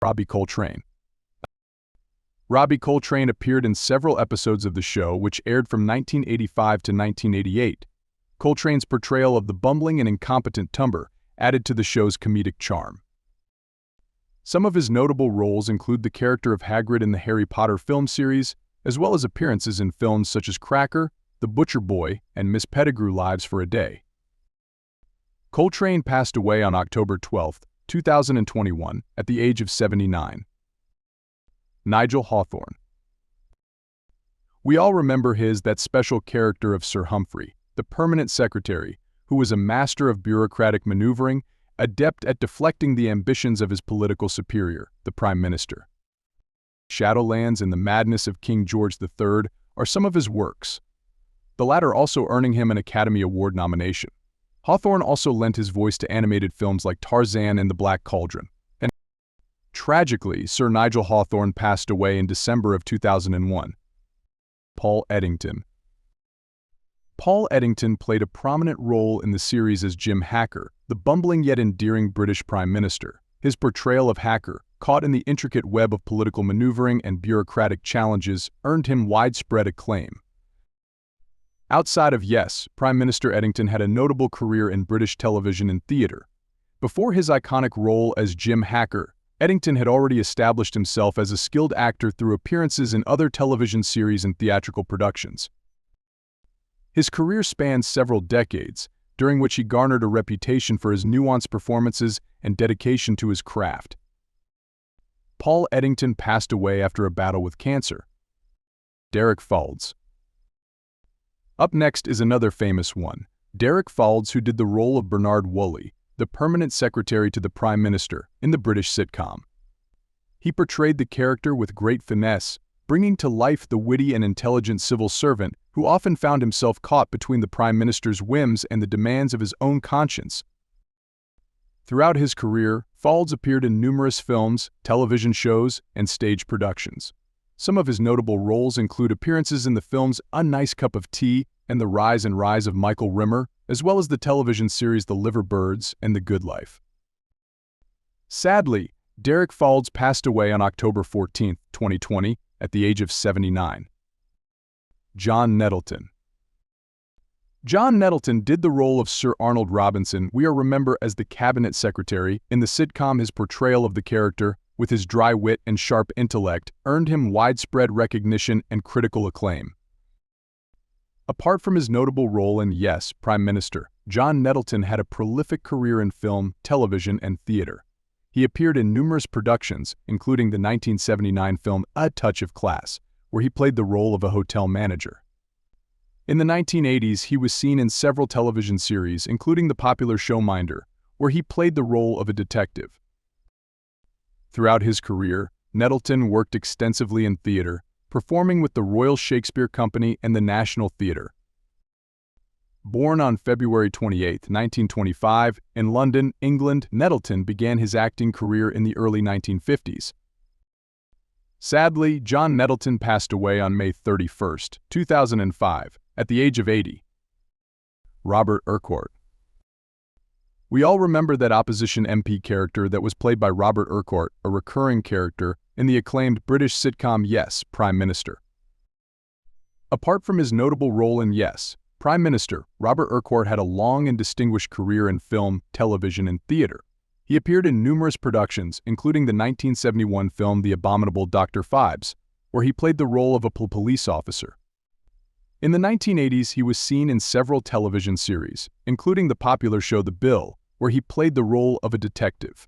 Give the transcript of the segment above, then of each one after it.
Robbie Coltrane. Robbie Coltrane appeared in several episodes of the show, which aired from 1985 to 1988. Coltrane's portrayal of the bumbling and incompetent Tumber added to the show's comedic charm. Some of his notable roles include the character of Hagrid in the Harry Potter film series, as well as appearances in films such as Cracker, The Butcher Boy, and Miss Pettigrew Lives for a Day. Coltrane passed away on October 12, 2021, at the age of 79. Nigel Hawthorne. We all remember that special character of Sir Humphrey, the permanent secretary, who was a master of bureaucratic maneuvering, adept at deflecting the ambitions of his political superior, the Prime Minister. Shadowlands and the Madness of King George III are some of his works, the latter also earning him an Academy Award nomination. Hawthorne also lent his voice to animated films like Tarzan and The Black Cauldron. And tragically, Sir Nigel Hawthorne passed away in December of 2001. Paul Eddington. Paul Eddington played a prominent role in the series as Jim Hacker, the bumbling yet endearing British Prime Minister. His portrayal of Hacker, caught in the intricate web of political maneuvering and bureaucratic challenges, earned him widespread acclaim. Outside of Yes, Prime Minister Eddington had a notable career in British television and theatre. Before his iconic role as Jim Hacker, Eddington had already established himself as a skilled actor through appearances in other television series and theatrical productions. His career spanned several decades, during which he garnered a reputation for his nuanced performances and dedication to his craft. Paul Eddington passed away after a battle with cancer. Derek Faulds. Up next is another famous one, Derek Faulds, who did the role of Bernard Woolley, the permanent secretary to the Prime Minister, in the British sitcom. He portrayed the character with great finesse, bringing to life the witty and intelligent civil servant who often found himself caught between the Prime Minister's whims and the demands of his own conscience. Throughout his career, Faulds appeared in numerous films, television shows, and stage productions. Some of his notable roles include appearances in the films A Nice Cup of Tea and The Rise and Rise of Michael Rimmer, as well as the television series The Liverbirds and The Good Life. Sadly, Derek Faulds passed away on October 14, 2020, at the age of 79. John Nettleton. John Nettleton did the role of Sir Arnold Robinson we remember as the cabinet secretary in the sitcom. His portrayal of the character, with his dry wit and sharp intellect, earned him widespread recognition and critical acclaim. Apart from his notable role in Yes, Prime Minister, John Nettleton had a prolific career in film, television, and theater. He appeared in numerous productions, including the 1979 film A Touch of Class, where he played the role of a hotel manager. In the 1980s, he was seen in several television series, including the popular show Minder, where he played the role of a detective. Throughout his career, Nettleton worked extensively in theater, performing with the Royal Shakespeare Company and the National Theatre. Born on February 28, 1925, in London, England, Nettleton began his acting career in the early 1950s. Sadly, John Nettleton passed away on May 31, 2005, at the age of 80. Robert Urquhart. We all remember that opposition MP character that was played by Robert Urquhart, a recurring character in the acclaimed British sitcom Yes, Prime Minister. Apart from his notable role in Yes, Prime Minister, Robert Urquhart had a long and distinguished career in film, television, and theater. He appeared in numerous productions, including the 1971 film The Abominable Dr. Phibes, where he played the role of a police officer. In the 1980s, he was seen in several television series, including the popular show The Bill, where he played the role of a detective.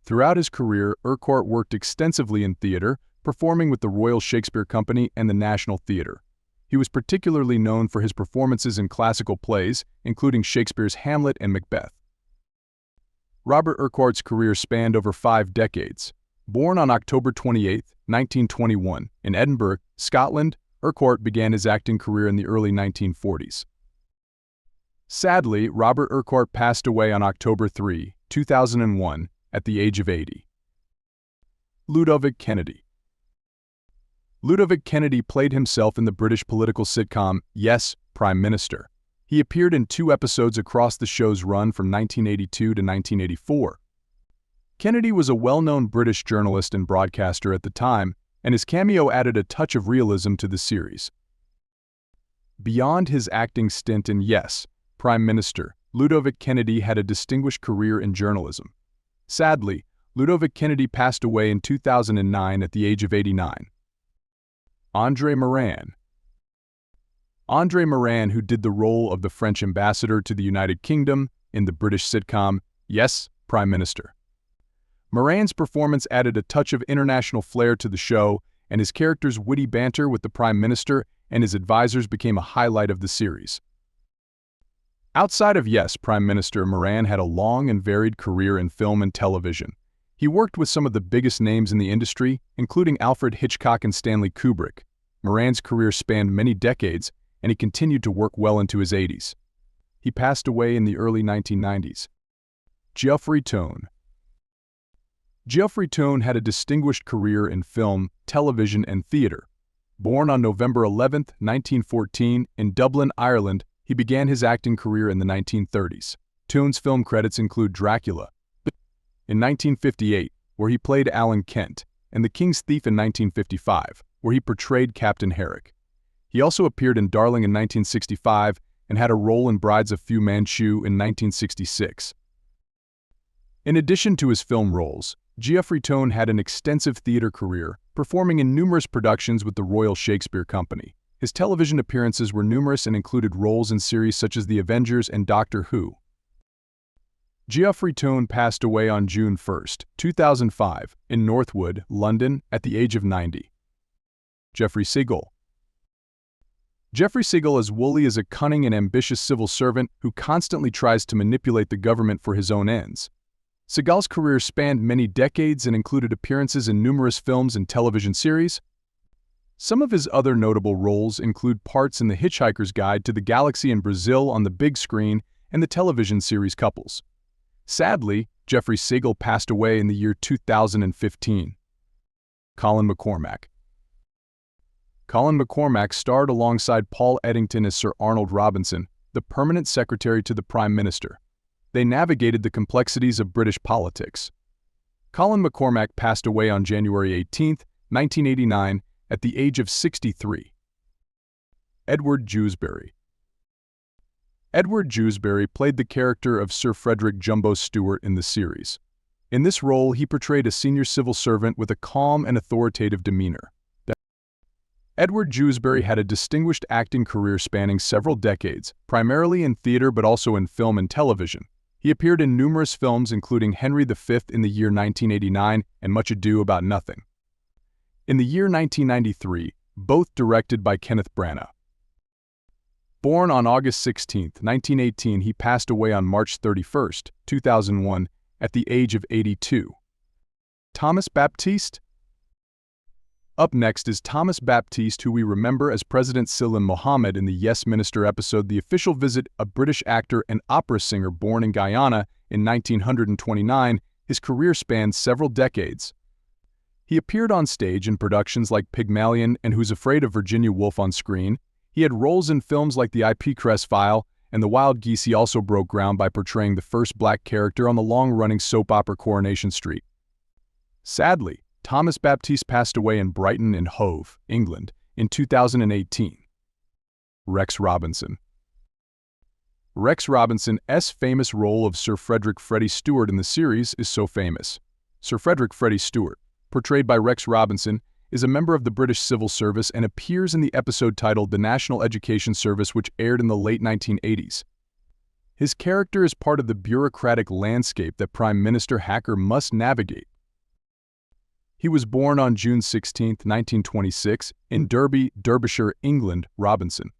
Throughout his career, Urquhart worked extensively in theater, performing with the Royal Shakespeare Company and the National Theatre. He was particularly known for his performances in classical plays, including Shakespeare's Hamlet and Macbeth. Robert Urquhart's career spanned over 5 decades. Born on October 28, 1921, in Edinburgh, Scotland, Urquhart began his acting career in the early 1940s. Sadly, Robert Urquhart passed away on October 3, 2001, at the age of 80. Ludovic Kennedy. Ludovic Kennedy played himself in the British political sitcom Yes, Prime Minister. He appeared in 2 episodes across the show's run from 1982 to 1984. Kennedy was a well-known British journalist and broadcaster at the time, and his cameo added a touch of realism to the series. Beyond his acting stint in Yes, Prime Minister, Ludovic Kennedy had a distinguished career in journalism. Sadly, Ludovic Kennedy passed away in 2009 at the age of 89. André Morin. André Morin, who did the role of the French ambassador to the United Kingdom in the British sitcom Yes, Prime Minister. Morin's performance added a touch of international flair to the show, and his character's witty banter with the Prime Minister and his advisors became a highlight of the series. Outside of Yes, Prime Minister, Morin had a long and varied career in film and television. He worked with some of the biggest names in the industry, including Alfred Hitchcock and Stanley Kubrick. Morin's career spanned many decades, and he continued to work well into his 80s. He passed away in the early 1990s. Geoffrey Tone. Geoffrey Tone had a distinguished career in film, television, and theater. Born on November 11, 1914, in Dublin, Ireland, he began his acting career in the 1930s. Tone's film credits include Dracula in 1958, where he played Alan Kent, and The King's Thief in 1955, where he portrayed Captain Herrick. He also appeared in Darling in 1965 and had a role in Brides of Fu Manchu in 1966. In addition to his film roles, Geoffrey Tone had an extensive theater career, performing in numerous productions with the Royal Shakespeare Company. His television appearances were numerous and included roles in series such as The Avengers and Doctor Who. Geoffrey Tone passed away on June 1, 2005, in Northwood, London, at the age of 90. Geoffrey Segal. Geoffrey Segal is woolly as a cunning and ambitious civil servant who constantly tries to manipulate the government for his own ends. Segal's career spanned many decades and included appearances in numerous films and television series. Some of his other notable roles include parts in The Hitchhiker's Guide to the Galaxy in Brazil on the big screen and the television series Couples. Sadly, Geoffrey Segal passed away in the year 2015. Colin McCormack. Colin McCormack starred alongside Paul Eddington as Sir Arnold Robinson, the permanent secretary to the Prime Minister. They navigated the complexities of British politics. Colin McCormack passed away on January 18, 1989, at the age of 63. Edward Dewsbury. Edward Dewsbury played the character of Sir Frederick Jumbo Stewart in the series. In this role, he portrayed a senior civil servant with a calm and authoritative demeanor. Edward Dewsbury had a distinguished acting career spanning several decades, primarily in theater but also in film and television. He appeared in numerous films including Henry V in the year 1989 and Much Ado About Nothing. In the year 1993, both directed by Kenneth Branagh. Born on August 16, 1918, he passed away on March 31, 2001, at the age of 82. Thomas Baptiste. Up next is Thomas Baptiste, who we remember as President Salim Mohammed in the Yes Minister episode The Official Visit, a British actor and opera singer born in Guyana in 1929. His career spanned several decades. He appeared on stage in productions like Pygmalion and Who's Afraid of Virginia Woolf on screen. He had roles in films like The IP Crest File and The Wild Geese. He also broke ground by portraying the first black character on the long-running soap opera Coronation Street. Sadly, Thomas Baptiste passed away in Brighton and Hove, England, in 2018. Rex Robinson. Rex Robinson's famous role of Sir Frederick Freddie Stewart in the series is so famous. Sir Frederick Freddie Stewart, portrayed by Rex Robinson, is a member of the British Civil Service and appears in the episode titled The National Education Service, which aired in the late 1980s. His character is part of the bureaucratic landscape that Prime Minister Hacker must navigate. He was born on June 16, 1926, in Derby, Derbyshire, England. Robinson.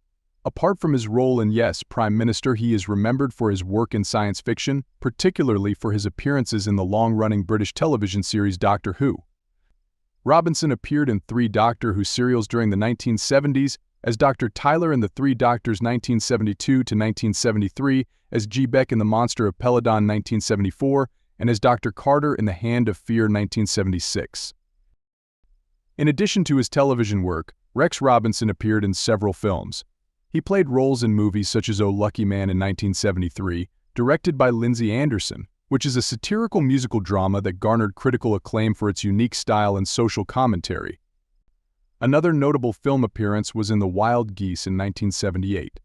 Apart from his role in Yes, Prime Minister, he is remembered for his work in science fiction, particularly for his appearances in the long-running British television series Doctor Who. Robinson appeared in 3 Doctor Who serials during the 1970s as Dr. Tyler in The Three Doctors 1972 to 1973, as G. Beck in The Monster of Peladon 1974, and as Dr. Carter in The Hand of Fear 1976. In addition to his television work, Rex Robinson appeared in several films. He played roles in movies such as Oh Lucky Man in 1973, directed by Lindsay Anderson, which is a satirical musical drama that garnered critical acclaim for its unique style and social commentary. Another notable film appearance was in The Wild Geese in 1978.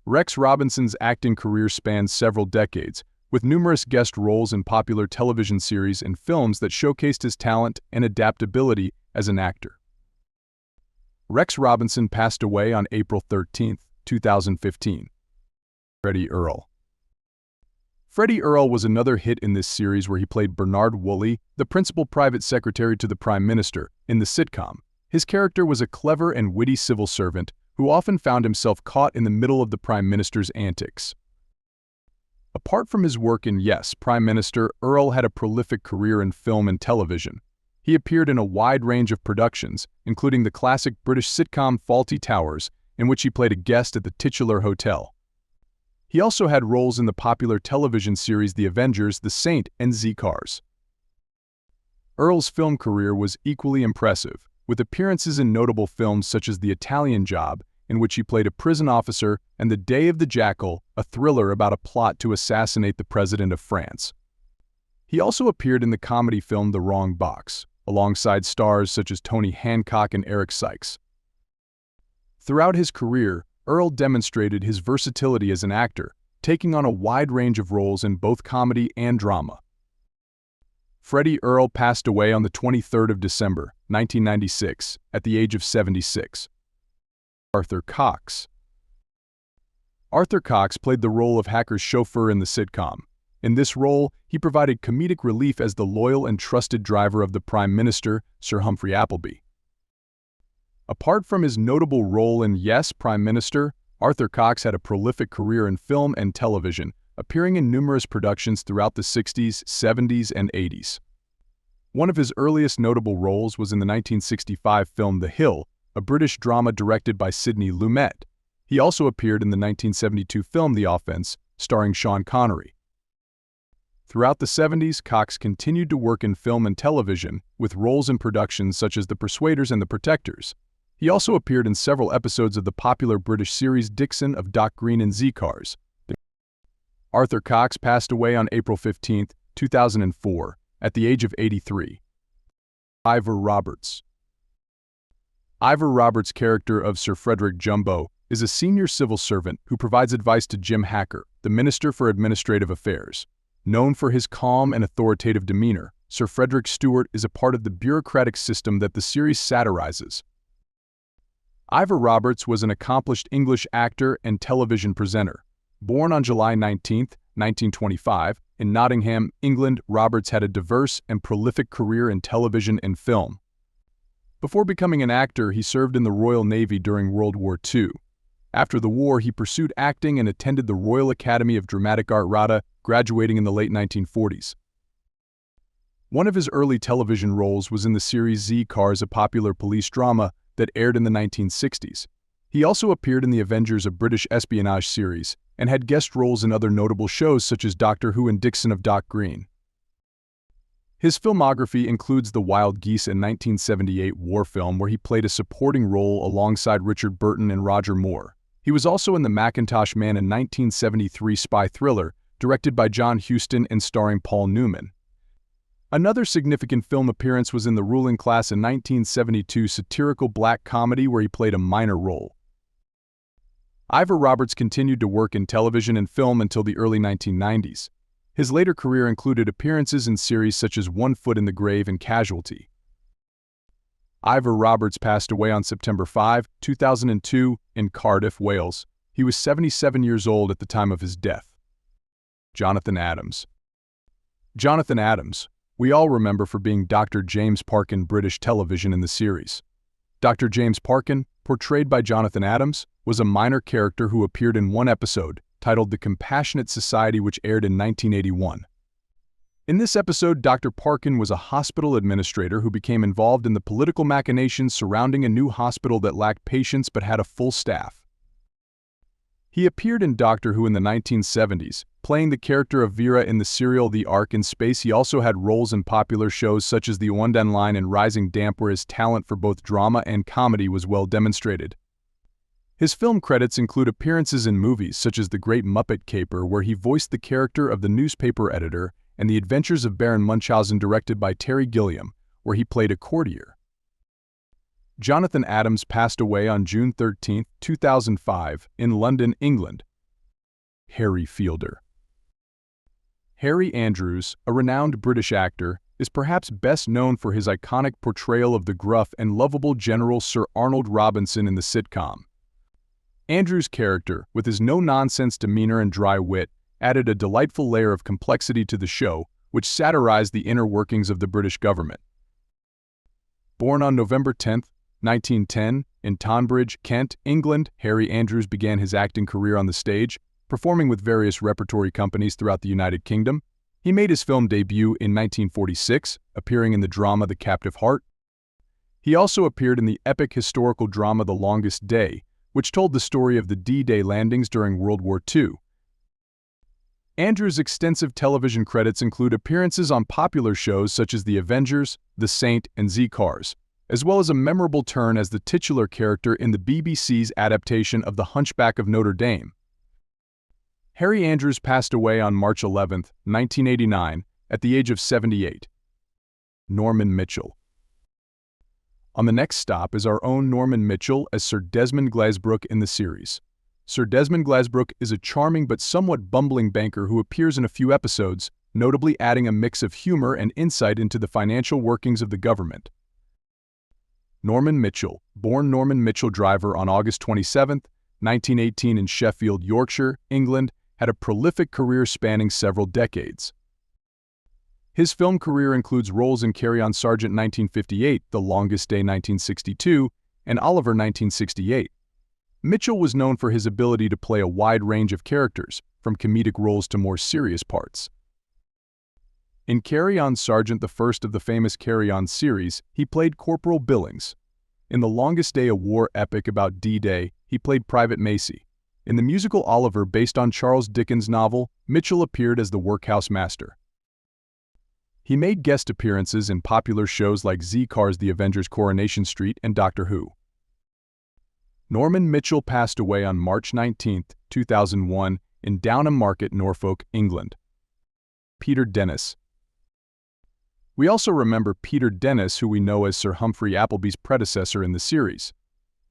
Rex Robinson's acting career spans several decades, with numerous guest roles in popular television series and films that showcased his talent and adaptability as an actor. Rex Robinson passed away on April 13, 2015. Freddie Earle. Freddie Earle was another hit in this series where he played Bernard Woolley, the principal private secretary to the Prime Minister, in the sitcom. His character was a clever and witty civil servant who often found himself caught in the middle of the Prime Minister's antics. Apart from his work in Yes, Prime Minister, Earle had a prolific career in film and television. He appeared in a wide range of productions, including the classic British sitcom Fawlty Towers, in which he played a guest at the titular hotel. He also had roles in the popular television series The Avengers, The Saint, and Z-Cars. Earle's film career was equally impressive, with appearances in notable films such as The Italian Job, in which he played a prison officer, and The Day of the Jackal, a thriller about a plot to assassinate the President of France. He also appeared in the comedy film The Wrong Box, alongside stars such as Tony Hancock and Eric Sykes. Throughout his career, Earle demonstrated his versatility as an actor, taking on a wide range of roles in both comedy and drama. Freddie Earle passed away on the 23rd of December, 1996, at the age of 76. Arthur Cox. Arthur Cox played the role of Hacker's chauffeur in the sitcom. In this role, he provided comedic relief as the loyal and trusted driver of the Prime Minister, Sir Humphrey Appleby. Apart from his notable role in Yes, Prime Minister, Arthur Cox had a prolific career in film and television, appearing in numerous productions throughout the 60s, 70s, and 80s. One of his earliest notable roles was in the 1965 film The Hill, a British drama directed by Sidney Lumet. He also appeared in the 1972 film The Offense, starring Sean Connery. Throughout the 70s, Cox continued to work in film and television, with roles in productions such as The Persuaders and The Protectors. He also appeared in several episodes of the popular British series Dixon of Doc Green and Z-Cars. Arthur Cox passed away on April 15, 2004, at the age of 83. Ivor Roberts. Ivor Roberts' character of Sir Frederick Jumbo is a senior civil servant who provides advice to Jim Hacker, the Minister for Administrative Affairs. Known for his calm and authoritative demeanor, Sir Frederick Stewart is a part of the bureaucratic system that the series satirizes. Ivor Roberts was an accomplished English actor and television presenter. Born on July 19, 1925, in Nottingham, England, Roberts had a diverse and prolific career in television and film. Before becoming an actor, he served in the Royal Navy during World War II. After the war, he pursued acting and attended the Royal Academy of Dramatic Art RADA, graduating in the late 1940s. One of his early television roles was in the series Z-Cars, a popular police drama that aired in the 1960s. He also appeared in The Avengers, a British espionage series, and had guest roles in other notable shows such as Doctor Who and Dixon of Doc Green. His filmography includes The Wild Geese, a 1978 war film where he played a supporting role alongside Richard Burton and Roger Moore. He was also in The Macintosh Man, a 1973 spy thriller directed by John Huston and starring Paul Newman. Another significant film appearance was in The Ruling Class, a 1972 satirical black comedy where he played a minor role. Ivor Roberts continued to work in television and film until the early 1990s. His later career included appearances in series such as One Foot in the Grave and Casualty. Ivor Roberts passed away on September 5, 2002, in Cardiff, Wales. He was 77 years old at the time of his death. Jonathan Adams. Jonathan Adams, we all remember for being Dr. James Parkin British television in the series. Dr. James Parkin, portrayed by Jonathan Adams, was a minor character who appeared in one episode, titled The Compassionate Society, which aired in 1981. In this episode, Dr. Parkin was a hospital administrator who became involved in the political machinations surrounding a new hospital that lacked patients but had a full staff. He appeared in Doctor Who in the 1970s, playing the character of Vera in the serial The Ark in Space. He also had roles in popular shows such as The Olden Line and Rising Damp, where his talent for both drama and comedy was well demonstrated. His film credits include appearances in movies such as The Great Muppet Caper, where he voiced the character of the newspaper editor, and The Adventures of Baron Munchausen, directed by Terry Gilliam, where he played a courtier. Jonathan Adams passed away on June 13, 2005, in London, England. Harry Fielder. Harry Andrews, a renowned British actor, is perhaps best known for his iconic portrayal of the gruff and lovable General Sir Arnold Robinson in the sitcom. Andrews' character, with his no-nonsense demeanor and dry wit, added a delightful layer of complexity to the show, which satirized the inner workings of the British government. Born on November 10, 1910, in Tonbridge, Kent, England, Harry Andrews began his acting career on the stage, performing with various repertory companies throughout the United Kingdom. He made his film debut in 1946, appearing in the drama The Captive Heart. He also appeared in the epic historical drama The Longest Day, which told the story of the D-Day landings during World War II. Andrews' extensive television credits include appearances on popular shows such as The Avengers, The Saint, and Z-Cars, as well as a memorable turn as the titular character in the BBC's adaptation of The Hunchback of Notre Dame. Harry Andrews passed away on March 11, 1989, at the age of 78. Norman Mitchell. On the next stop is our own Norman Mitchell as Sir Desmond Glazebrook in the series. Sir Desmond Glazebrook is a charming but somewhat bumbling banker who appears in a few episodes, notably adding a mix of humor and insight into the financial workings of the government. Norman Mitchell, born Norman Mitchell Driver on August 27, 1918 in Sheffield, Yorkshire, England, had a prolific career spanning several decades. His film career includes roles in Carry On Sergeant 1958, The Longest Day 1962, and Oliver 1968. Mitchell was known for his ability to play a wide range of characters, from comedic roles to more serious parts. In Carry On Sergeant, the first of the famous Carry On series, he played Corporal Billings. In The Longest Day, a war epic about D-Day, he played Private Macy. In the musical Oliver, based on Charles Dickens' novel, Mitchell appeared as the workhouse master. He made guest appearances in popular shows like Z-Cars, The Avengers, Coronation Street, and Doctor Who. Norman Mitchell passed away on March 19, 2001, in Downham Market, Norfolk, England. Peter Dennis. We also remember Peter Dennis, who we know as Sir Humphrey Appleby's predecessor in the series.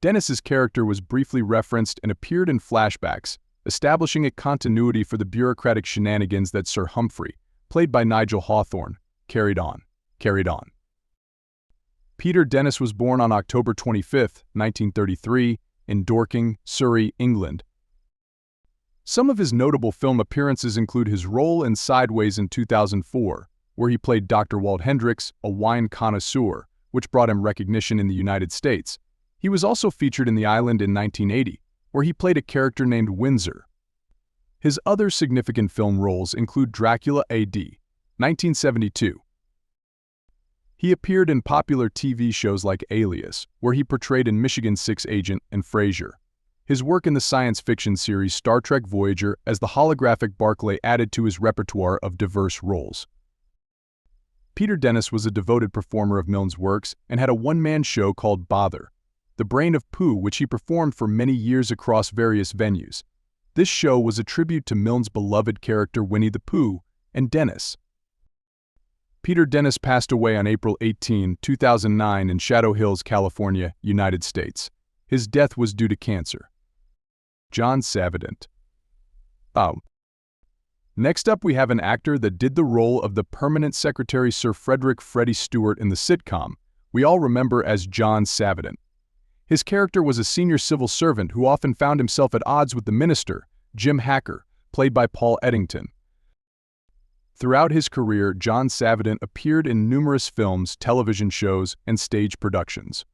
Dennis's character was briefly referenced and appeared in flashbacks, establishing a continuity for the bureaucratic shenanigans that Sir Humphrey, played by Nigel Hawthorne, carried on. Peter Dennis was born on October 25, 1933, in Dorking, Surrey, England. Some of his notable film appearances include his role in Sideways in 2004, where he played Dr. Walt Hendricks, a wine connoisseur, which brought him recognition in the United States. He was also featured in The Island in 1980, where he played a character named Windsor. His other significant film roles include Dracula A.D. 1972. He appeared in popular TV shows like Alias, where he portrayed a Michigan 6 agent, and Frasier. His work in the science fiction series Star Trek Voyager as the holographic Barclay added to his repertoire of diverse roles. Peter Dennis was a devoted performer of Milne's works and had a one-man show called Bother, The Brain of Pooh, which he performed for many years across various venues. This show was a tribute to Milne's beloved character Winnie the Pooh and Dennis. Peter Dennis passed away on April 18, 2009 in Shadow Hills, California, United States. His death was due to cancer. John Savident. Next up, we have an actor that did the role of the permanent secretary Sir Frederick Freddie Stewart in the sitcom we all remember as John Savident. His character was a senior civil servant who often found himself at odds with the minister, Jim Hacker, played by Paul Eddington. Throughout his career, John Savident appeared in numerous films, television shows, and stage productions.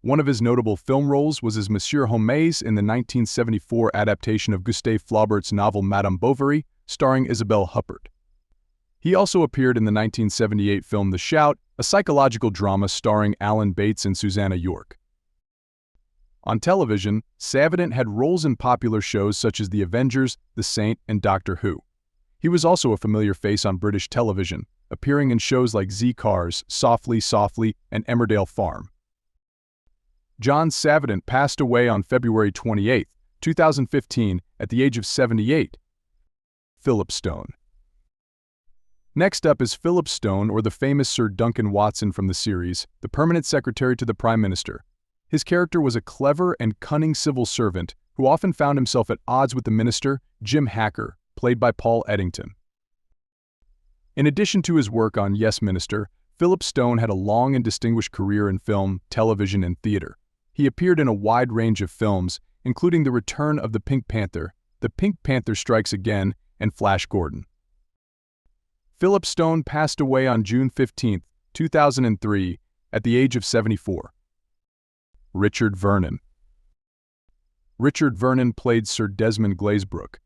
One of his notable film roles was as Monsieur Homais in the 1974 adaptation of Gustave Flaubert's novel Madame Bovary, starring Isabelle Huppert. He also appeared in the 1978 film The Shout, a psychological drama starring Alan Bates and Susanna York. On television, Savident had roles in popular shows such as The Avengers, The Saint, and Doctor Who. He was also a familiar face on British television, appearing in shows like Z-Cars, Softly, Softly, and Emmerdale Farm. John Savitant passed away on February 28, 2015, at the age of 78. Philip Stone. Next up is Philip Stone, or the famous Sir Duncan Watson from the series, the permanent secretary to the Prime Minister. His character was a clever and cunning civil servant who often found himself at odds with the minister, Jim Hacker, played by Paul Eddington. In addition to his work on Yes, Minister, Philip Stone had a long and distinguished career in film, television, and theater. He appeared in a wide range of films, including The Return of the Pink Panther, The Pink Panther Strikes Again, and Flash Gordon. Philip Stone passed away on June 15, 2003, at the age of 74. Richard Vernon. Richard Vernon played Sir Desmond Glazebrook.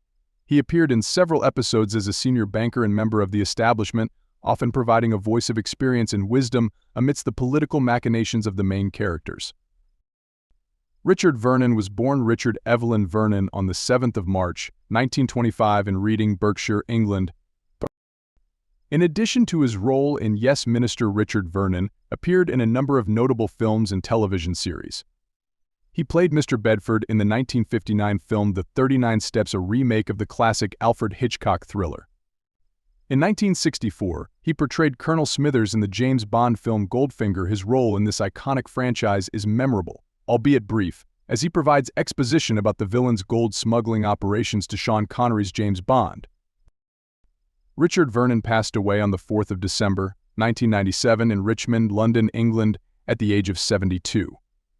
He appeared in several episodes as a senior banker and member of the establishment, often providing a voice of experience and wisdom amidst the political machinations of the main characters. Richard Vernon was born Richard Evelyn Vernon on the 7th of March, 1925 in Reading, Berkshire, England. In addition to his role in Yes, Minister, Richard Vernon appeared in a number of notable films and television series. He played Mr. Bedford in the 1959 film The 39 Steps, a remake of the classic Alfred Hitchcock thriller. In 1964, he portrayed Colonel Smithers in the James Bond film Goldfinger. His role in this iconic franchise is memorable, albeit brief, as he provides exposition about the villain's gold smuggling operations to Sean Connery's James Bond. Richard Vernon passed away on the 4th of December, 1997 in Richmond, London, England, at the age of 72.